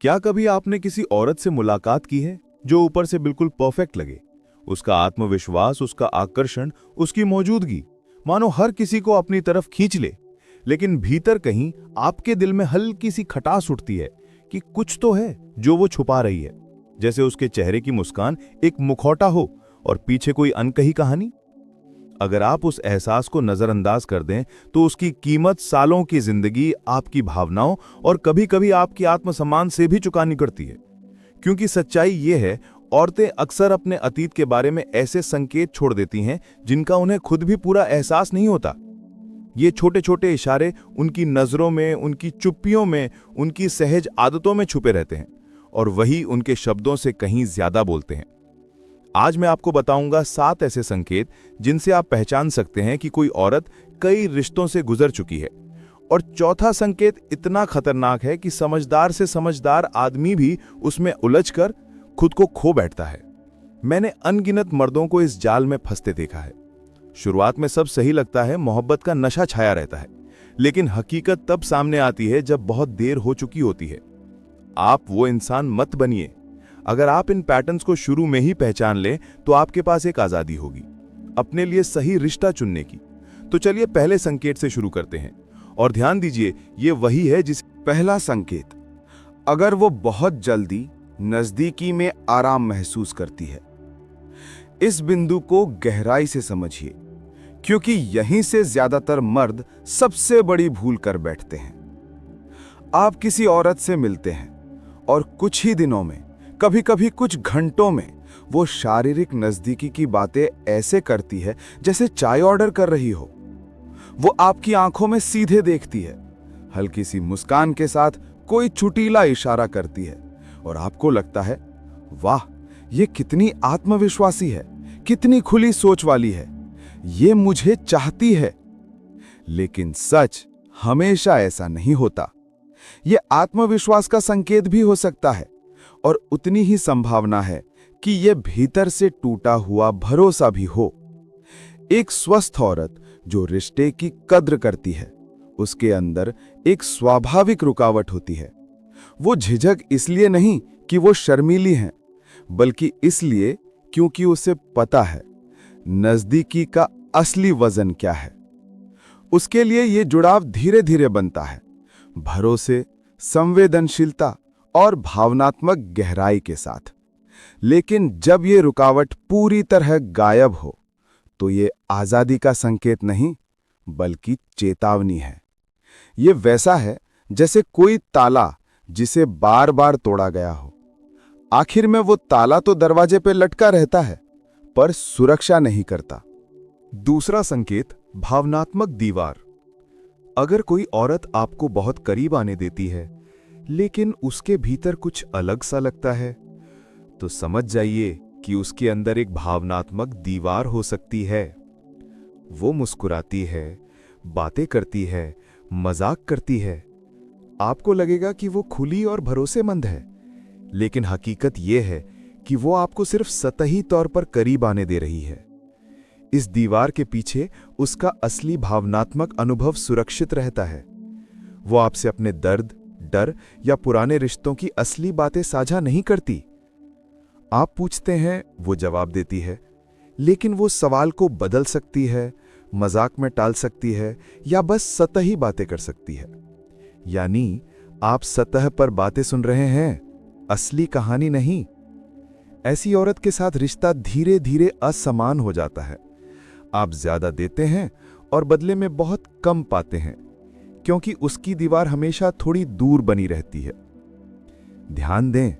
क्या कभी आपने किसी औरत से मुलाकात की है जो ऊपर से बिल्कुल परफेक्ट लगे? उसका आत्मविश्वास, उसका आकर्षण, उसकी मौजूदगी मानो हर किसी को अपनी तरफ खींच ले। लेकिन भीतर कहीं आपके दिल में हल्की सी खटास उठती है कि कुछ तो है जो वो छुपा रही है। जैसे उसके चेहरे की मुस्कान एक मुखौटा हो और पीछे कोई अनकही कहानी। अगर आप उस एहसास को नजरअंदाज कर दें तो उसकी कीमत सालों की जिंदगी, आपकी भावनाओं और कभी-कभी आपकी आत्मसम्मान से भी चुकानी पड़ती है। क्योंकि सच्चाई ये है, औरतें अक्सर अपने अतीत के बारे में ऐसे संकेत छोड़ देती हैं जिनका उन्हें खुद भी पूरा एहसास नहीं होता। ये छोटे छोटे इशारे उनकी नजरों में, उनकी चुप्पियों में, उनकी सहज आदतों में छुपे रहते हैं और वही उनके शब्दों से कहीं ज्यादा बोलते हैं। आज मैं आपको बताऊंगा 7 ऐसे संकेत जिनसे आप पहचान सकते हैं कि कोई औरत कई रिश्तों से गुजर चुकी है। और चौथा संकेत इतना खतरनाक है कि समझदार से समझदार आदमी भी उसमें उलझकर खुद को खो बैठता है। मैंने अनगिनत मर्दों को इस जाल में फंसते देखा है। शुरुआत में सब सही लगता है, मोहब्बत का नशा छाया रहता है, लेकिन हकीकत तब सामने आती है जब बहुत देर हो चुकी होती है। आप वो इंसान मत बनिए। अगर आप इन पैटर्न्स को शुरू में ही पहचान लें तो आपके पास एक आजादी होगी अपने लिए सही रिश्ता चुनने की। तो चलिए पहले संकेत से शुरू करते हैं और ध्यान दीजिए, ये वही है जिस पहला संकेत, अगर वो बहुत जल्दी नजदीकी में आराम महसूस करती है। इस बिंदु को गहराई से समझिए, क्योंकि यहीं से ज्यादातर मर्द सबसे बड़ी भूल कर बैठते हैं। आप किसी औरत से मिलते हैं और कुछ ही दिनों में, कभी कभी कुछ घंटों में, वो शारीरिक नजदीकी की बातें ऐसे करती है जैसे चाय ऑर्डर कर रही हो। वो आपकी आंखों में सीधे देखती है, हल्की सी मुस्कान के साथ कोई चुटीला इशारा करती है और आपको लगता है, वाह, ये कितनी आत्मविश्वासी है, कितनी खुली सोच वाली है, ये मुझे चाहती है। लेकिन सच हमेशा ऐसा नहीं होता। ये आत्मविश्वास का संकेत भी हो सकता है और उतनी ही संभावना है कि यह भीतर से टूटा हुआ भरोसा भी हो। एक स्वस्थ औरत जो रिश्ते की कद्र करती है, उसके अंदर एक स्वाभाविक रुकावट होती है। वो झिझक इसलिए नहीं कि वो शर्मीली हैं, बल्कि इसलिए क्योंकि उसे पता है नजदीकी का असली वजन क्या है। उसके लिए ये जुड़ाव धीरे धीरे बनता है, भरोसे, संवेदनशीलता और भावनात्मक गहराई के साथ। लेकिन जब ये रुकावट पूरी तरह गायब हो तो ये आजादी का संकेत नहीं, बल्कि चेतावनी है। ये वैसा है जैसे कोई ताला जिसे बार बार तोड़ा गया हो। आखिर में वो ताला तो दरवाजे पे लटका रहता है, पर सुरक्षा नहीं करता। दूसरा संकेत, भावनात्मक दीवार। अगर कोई औरत आपको बहुत करीब आने देती है लेकिन उसके भीतर कुछ अलग सा लगता है, तो समझ जाइए कि उसके अंदर एक भावनात्मक दीवार हो सकती है। वो मुस्कुराती है, बातें करती है, मजाक करती है। आपको लगेगा कि वो खुली और भरोसेमंद है, लेकिन हकीकत ये है कि वो आपको सिर्फ सतही तौर पर करीब आने दे रही है। इस दीवार के पीछे उसका असली भावनात्मक अनुभव सुरक्षित रहता है। वो आपसे अपने दर्द, डर या पुराने रिश्तों की असली बातें साझा नहीं करती। आप पूछते हैं, वो जवाब देती है, लेकिन वो सवाल को बदल सकती है, मजाक में टाल सकती है या बस सतही बातें कर सकती है। यानी आप सतह पर बातें सुन रहे हैं, असली कहानी नहीं। ऐसी औरत के साथ रिश्ता धीरे धीरे असमान हो जाता है। आप ज्यादा देते हैं और बदले में बहुत कम पाते हैं, क्योंकि उसकी दीवार हमेशा थोड़ी दूर बनी रहती है। ध्यान दें,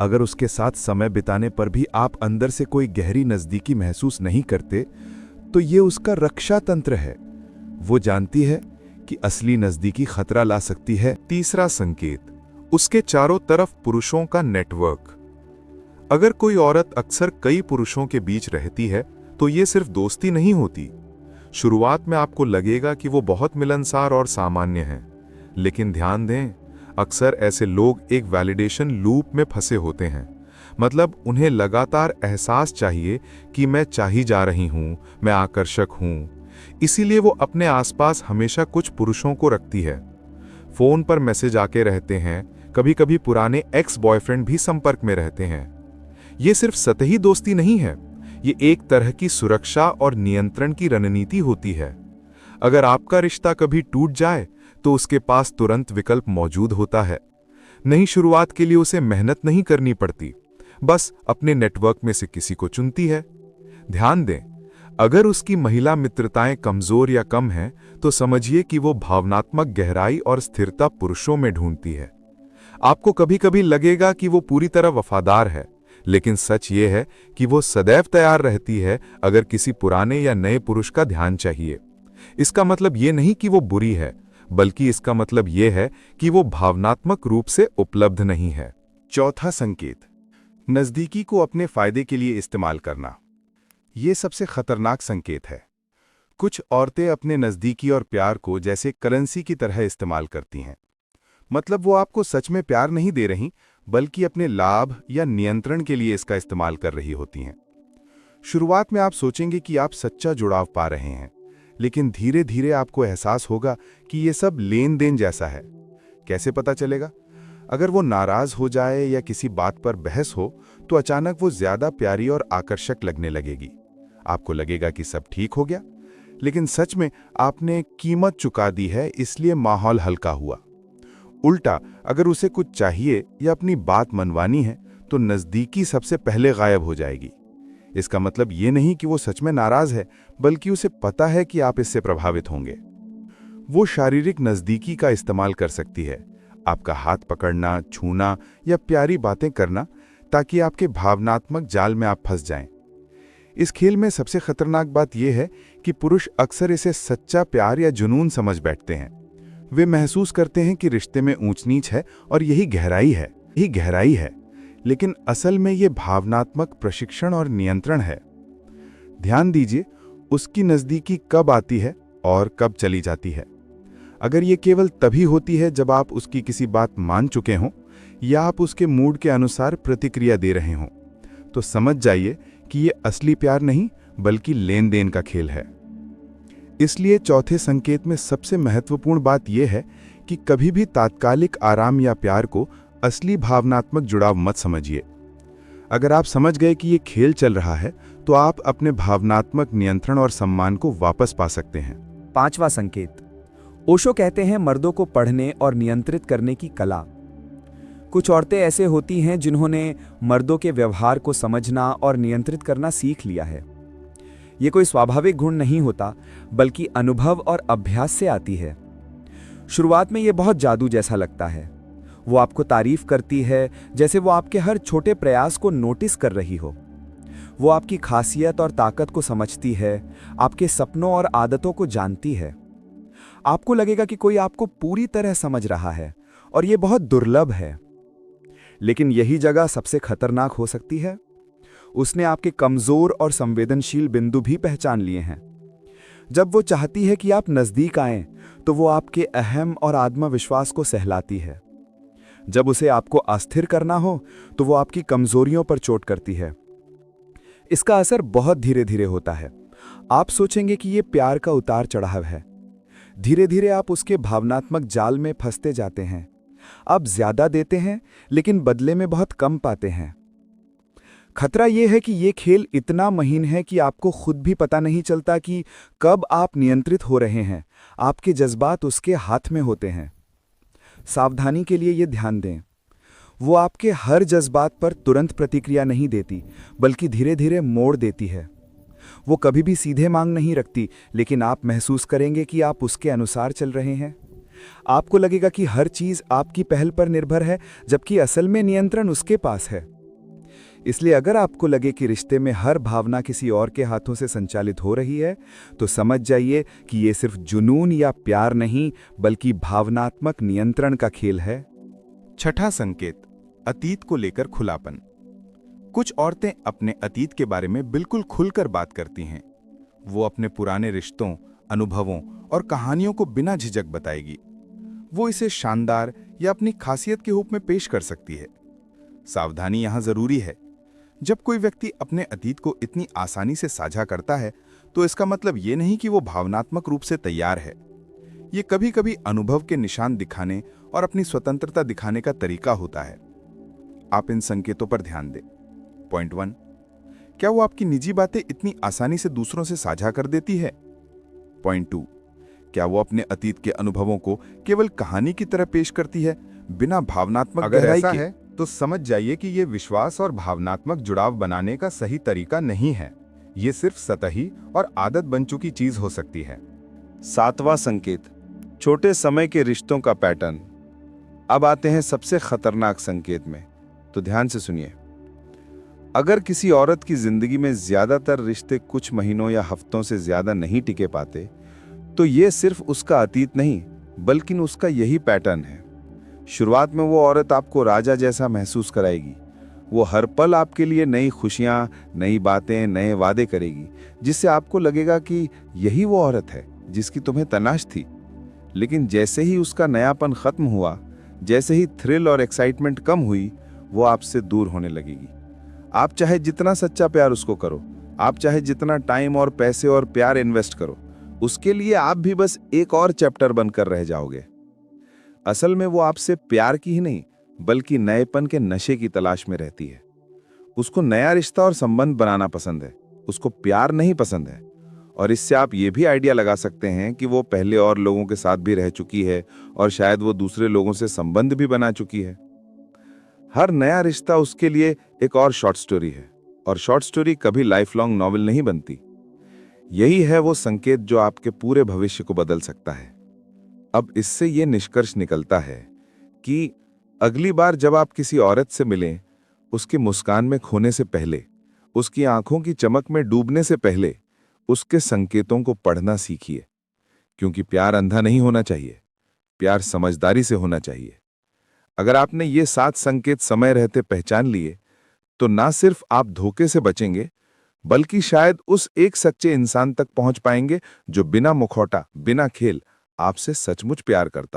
अगर उसके साथ समय बिताने पर भी आप अंदर से कोई गहरी नजदीकी महसूस नहीं करते, तो ये उसका रक्षा तंत्र है। वो जानती है कि असली नजदीकी खतरा ला सकती है। तीसरा संकेत, उसके चारों तरफ पुरुषों का नेटवर्क। अगर कोई औरत अक्सर कई पुरुषों के बीच रहती है तो ये सिर्फ दोस्ती नहीं होती। शुरुआत में आपको लगेगा कि वो बहुत मिलनसार और सामान्य है, लेकिन ध्यान दें, अक्सर ऐसे लोग एक वैलिडेशन लूप में फंसे होते हैं। मतलब उन्हें लगातार एहसास चाहिए कि मैं चाही जा रही हूं, मैं आकर्षक हूं। इसीलिए वो अपने आसपास हमेशा कुछ पुरुषों को रखती है। फोन पर मैसेज आके रहते हैं, कभी कभी पुराने एक्स बॉयफ्रेंड भी संपर्क में रहते हैं। ये सिर्फ सतही दोस्ती नहीं है, ये एक तरह की सुरक्षा और नियंत्रण की रणनीति होती है। अगर आपका रिश्ता कभी टूट जाए तो उसके पास तुरंत विकल्प मौजूद होता है। नई शुरुआत के लिए उसे मेहनत नहीं करनी पड़ती, बस अपने नेटवर्क में से किसी को चुनती है। ध्यान दें, अगर उसकी महिला मित्रताएं कमजोर या कम हैं, तो समझिए कि वो भावनात्मक गहराई और स्थिरता पुरुषों में ढूंढती है। आपको कभी कभी लगेगा कि वो पूरी तरह वफादार है, लेकिन सच ये है कि वो सदैव तैयार रहती है अगर किसी पुराने या नए पुरुष का ध्यान चाहिए। इसका मतलब ये नहीं कि वो बुरी है, बल्कि इसका मतलब ये है कि वो भावनात्मक रूप से उपलब्ध नहीं है। चौथा संकेत, नजदीकी को अपने फायदे के लिए इस्तेमाल करना। ये सबसे खतरनाक संकेत है। कुछ औरतें अपने नजदीकी और प्यार को जैसे करेंसी की तरह इस्तेमाल करती हैं। मतलब वो आपको सच में प्यार नहीं दे रही, बल्कि अपने लाभ या नियंत्रण के लिए इसका इस्तेमाल कर रही होती हैं। शुरुआत में आप सोचेंगे कि आप सच्चा जुड़ाव पा रहे हैं, लेकिन धीरे धीरे आपको एहसास होगा कि ये सब लेन देन जैसा है। कैसे पता चलेगा? अगर वो नाराज हो जाए या किसी बात पर बहस हो, तो अचानक वो ज्यादा प्यारी और आकर्षक लगने लगेगी। आपको लगेगा कि सब ठीक हो गया, लेकिन सच में आपने कीमत चुका दी है, इसलिए माहौल हल्का हुआ। उल्टा, अगर उसे कुछ चाहिए या अपनी बात मनवानी है, तो नजदीकी सबसे पहले गायब हो जाएगी। इसका मतलब ये नहीं कि वो सच में नाराज है, बल्कि उसे पता है कि आप इससे प्रभावित होंगे। वो शारीरिक नजदीकी का इस्तेमाल कर सकती है, आपका हाथ पकड़ना, छूना या प्यारी बातें करना, ताकि आपके भावनात्मक जाल में आप फंस जाएं। इस खेल में सबसे खतरनाक बात यह है कि पुरुष अक्सर इसे सच्चा प्यार या जुनून समझ बैठते हैं। वे महसूस करते हैं कि रिश्ते में ऊंच नीच है और यही गहराई है, लेकिन असल में यह भावनात्मक प्रशिक्षण और नियंत्रण है। ध्यान दीजिए, उसकी नजदीकी कब आती है और कब चली जाती है। अगर ये केवल तभी होती है जब आप उसकी किसी बात मान चुके हों या आप उसके मूड के अनुसार प्रतिक्रिया दे रहे हों, तो समझ जाइए कि ये असली प्यार नहीं, बल्कि लेन देन का खेल है। इसलिए चौथे संकेत में सबसे महत्वपूर्ण बात यह है कि कभी भी तात्कालिक आराम या प्यार को असली भावनात्मक जुड़ाव मत समझिए। अगर आप समझ गए कि ये खेल चल रहा है, तो आप अपने भावनात्मक नियंत्रण और सम्मान को वापस पा सकते हैं। पांचवा संकेत, ओशो कहते हैं मर्दों को पढ़ने और नियंत्रित करने की कला। कुछ औरतें ऐसे होती हैं जिन्होंने मर्दों के व्यवहार को समझना और नियंत्रित करना सीख लिया है। ये कोई स्वाभाविक गुण नहीं होता, बल्कि अनुभव और अभ्यास से आती है। शुरुआत में ये बहुत जादू जैसा लगता है। वो आपको तारीफ करती है, जैसे वो आपके हर छोटे प्रयास को नोटिस कर रही हो। वो आपकी खासियत और ताकत को समझती है, आपके सपनों और आदतों को जानती है। आपको लगेगा कि कोई आपको पूरी तरह समझ रहा है, और ये बहुत दुर्लभ है। लेकिन यही जगह सबसे खतरनाक हो सकती है। उसने आपके कमजोर और संवेदनशील बिंदु भी पहचान लिए हैं। जब वो चाहती है कि आप नजदीक आएं, तो वो आपके अहम और आत्मविश्वास को सहलाती है। जब उसे आपको अस्थिर करना हो, तो वो आपकी कमजोरियों पर चोट करती है। इसका असर बहुत धीरे धीरे होता है। आप सोचेंगे कि ये प्यार का उतार चढ़ाव है। धीरे धीरे आप उसके भावनात्मक जाल में फंसते जाते हैं। आप ज्यादा देते हैं, लेकिन बदले में बहुत कम पाते हैं। खतरा यह है कि यह खेल इतना महीन है कि आपको खुद भी पता नहीं चलता कि कब आप नियंत्रित हो रहे हैं। आपके जज्बात उसके हाथ में होते हैं। सावधानी के लिए यह ध्यान दें, वो आपके हर जज्बात पर तुरंत प्रतिक्रिया नहीं देती, बल्कि धीरे धीरे मोड़ देती है। वो कभी भी सीधे मांग नहीं रखती, लेकिन आप महसूस करेंगे कि आप उसके अनुसार चल रहे हैं। आपको लगेगा कि हर चीज आपकी पहल पर निर्भर है, जबकि असल में नियंत्रण उसके पास है। इसलिए अगर आपको लगे कि रिश्ते में हर भावना किसी और के हाथों से संचालित हो रही है, तो समझ जाइए कि ये सिर्फ जुनून या प्यार नहीं, बल्कि भावनात्मक नियंत्रण का खेल है। छठा संकेत, अतीत को लेकर खुलापन। कुछ औरतें अपने अतीत के बारे में बिल्कुल खुलकर बात करती हैं। वो अपने पुराने रिश्तों, अनुभवों और कहानियों को बिना झिझक बताएगी। वो इसे शानदार या अपनी खासियत के रूप में पेश कर सकती है। सावधानी यहां जरूरी है। जब कोई व्यक्ति अपने अतीत को इतनी आसानी से साझा करता है, तो इसका मतलब ये नहीं कि वो भावनात्मक रूप से तैयार है। ये कभी कभी अनुभव के निशान दिखाने और अपनी स्वतंत्रता दिखाने का तरीका होता है। आप इन संकेतों पर ध्यान दें। पॉइंट 1, क्या वो आपकी निजी बातें इतनी आसानी से दूसरों से साझा कर देती है? पॉइंट 2, क्या वो अपने अतीत के अनुभवों को केवल कहानी की तरह पेश करती है, बिना भावनात्मक अगर गहराई ऐसा के? है तो समझ जाइए कि ये विश्वास और भावनात्मक जुड़ाव बनाने का सही तरीका नहीं है। ये सिर्फ सतही और आदत बन चुकी चीज हो सकती है। 7वां संकेत, छोटे समय के रिश्तों का पैटर्न। अब आते हैं सबसे खतरनाक संकेत में, तो ध्यान से सुनिए। अगर किसी औरत की जिंदगी में ज्यादातर रिश्ते कुछ महीनों या हफ्तों से ज्यादा नहीं टिके पाते, तो ये सिर्फ उसका अतीत नहीं बल्कि उसका यही पैटर्न है। शुरुआत में वो औरत आपको राजा जैसा महसूस कराएगी। वो हर पल आपके लिए नई खुशियां, नई बातें, नए वादे करेगी, जिससे आपको लगेगा कि यही वो औरत है जिसकी तुम्हें तलाश थी। लेकिन जैसे ही उसका नयापन खत्म हुआ, जैसे ही थ्रिल और एक्साइटमेंट कम हुई, वो आपसे दूर होने लगेगी। आप चाहे जितना सच्चा प्यार उसको करो, आप चाहे जितना टाइम और पैसे और प्यार इन्वेस्ट करो, उसके लिए आप भी बस एक और चैप्टर बनकर रह जाओगे। असल में वो आपसे प्यार की ही नहीं बल्कि नएपन के नशे की तलाश में रहती है। उसको नया रिश्ता और संबंध बनाना पसंद है, उसको प्यार नहीं पसंद है। और इससे आप ये भी आइडिया लगा सकते हैं कि वो पहले और लोगों के साथ भी रह चुकी है और शायद वो दूसरे लोगों से संबंध भी बना चुकी है। हर नया रिश्ता उसके लिए एक और शॉर्ट स्टोरी है, और शॉर्ट स्टोरी कभी लाइफ लॉन्ग नॉवेल नहीं बनती। यही है वो संकेत जो आपके पूरे भविष्य को बदल सकता है। अब इससे ये निष्कर्ष निकलता है कि अगली बार जब आप किसी औरत से मिलें, उसकी मुस्कान में खोने से पहले, उसकी आंखों की चमक में डूबने से पहले, उसके संकेतों को पढ़ना सीखिए। क्योंकि प्यार अंधा नहीं होना चाहिए, प्यार समझदारी से होना चाहिए। अगर आपने ये 7 संकेत समय रहते पहचान लिए, तो ना सिर्फ आप धोखे से बचेंगे, बल्कि शायद उस एक सच्चे इंसान तक पहुंच पाएंगे जो बिना मुखौटा, बिना खेल आपसे सचमुच प्यार करता।